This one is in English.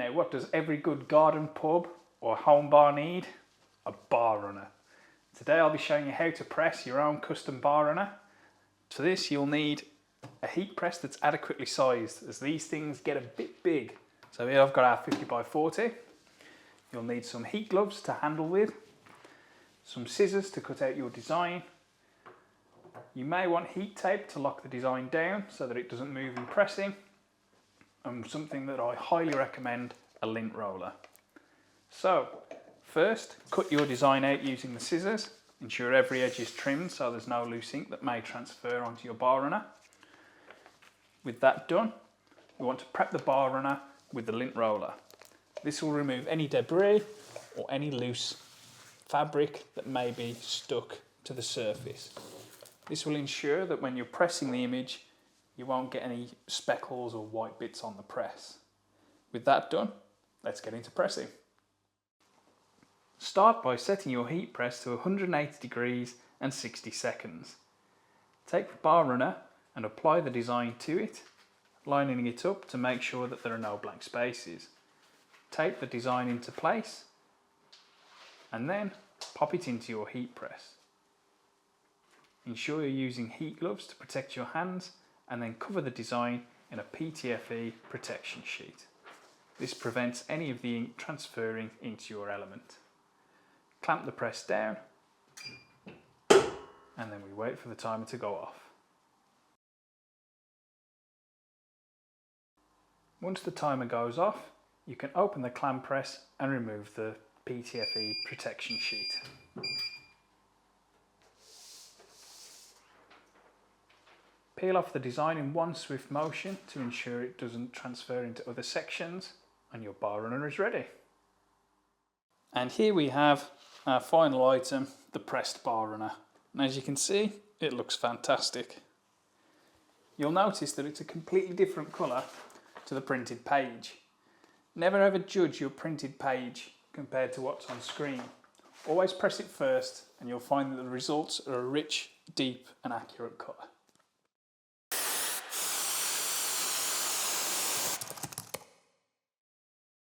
Now, what does every good garden pub or home bar need? A bar runner. Today I'll be showing you how to press your own custom bar runner. For this you'll need a heat press that's adequately sized, as these things get a bit big. So here I've got our 50 by 40. You'll need some heat gloves to handle with, some scissors to cut out your design. You may want heat tape to lock the design down so that it doesn't move in pressing, and something that I highly recommend, a lint roller. So first, cut your design out using the scissors. Ensure every edge is trimmed so there's no loose ink that may transfer onto your bar runner. With that done, we want to prep the bar runner with the lint roller. This will remove any debris or any loose fabric that may be stuck to the surface. This will ensure that when you're pressing the image, you won't get any speckles or white bits on the press. With that done, let's get into pressing. Start by setting your heat press to 180 degrees and 60 seconds. Take the bar runner and apply the design to it, lining it up to make sure that there are no blank spaces. Tape the design into place and then pop it into your heat press. Ensure you're using heat gloves to protect your hands, and then cover the design in a PTFE protection sheet. This prevents any of the ink transferring into your element. Clamp the press down and then we wait for the timer to go off. Once the timer goes off, you can open the clam press and remove the PTFE protection sheet. Peel off the design in one swift motion to ensure it doesn't transfer into other sections, and your bar runner is ready. And here we have our final item, the pressed bar runner. And as you can see, it looks fantastic. You'll notice that it's a completely different colour to the printed page. Never ever judge your printed page compared to what's on screen. Always press it first and you'll find that the results are a rich, deep and accurate colour.